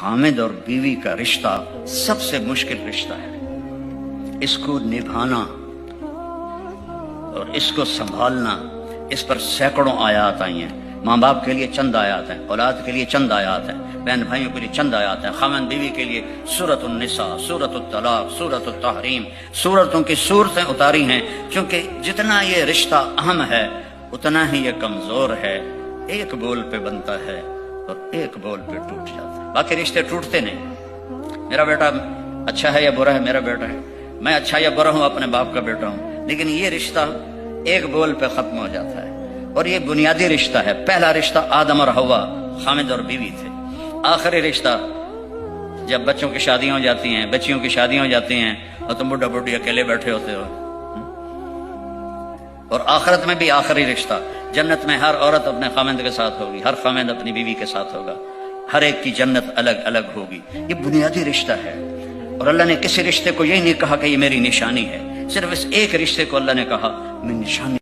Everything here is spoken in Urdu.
حامد اور بیوی کا رشتہ سب سے مشکل رشتہ ہے۔ اس کو نبھانا اور اس کو سنبھالنا، اس پر سینکڑوں آیات آئی ہیں۔ ماں باپ کے لیے چند آیات ہیں، اولاد کے لیے چند آیات ہیں، بہن بھائیوں کے لیے چند آیات ہیں، خاوند بیوی کے لیے سورۃ النساء، سورۃ الطلاق، سورۃ التحریم، سورتوں کی صورتیں اتاری ہیں، چونکہ جتنا یہ رشتہ اہم ہے اتنا ہی یہ کمزور ہے۔ ایک بول پہ بنتا ہے اور ایک بول پہ ٹوٹ جاتا ہے۔ باقی رشتے ٹوٹتے نہیں۔ میرا بیٹا اچھا ہے یا برا ہے میرا بیٹا ہے، میں اچھا یا برا ہوں اپنے باپ کا بیٹا ہوں، لیکن یہ رشتہ ایک بول پہ ختم ہو جاتا ہے، اور یہ بنیادی رشتہ ہے۔ پہلا رشتہ آدم اور حوا، خامد اور بیوی تھے۔ آخری رشتہ جب بچوں کی شادیاں ہو جاتی ہیں، بچیوں کی شادیاں ہو جاتی ہیں اور تم بڈھا بڈھی اکیلے بیٹھے ہوتے ہو۔ اور آخرت میں بھی آخری رشتہ، جنت میں ہر عورت اپنے خامند کے ساتھ ہوگی، ہر خامند اپنی بیوی کے ساتھ ہوگا، ہر ایک کی جنت الگ الگ ہوگی۔ یہ بنیادی رشتہ ہے، اور اللہ نے کسی رشتے کو یہی نہیں کہا کہ یہ میری نشانی ہے، صرف اس ایک رشتے کو اللہ نے کہا میں نشانی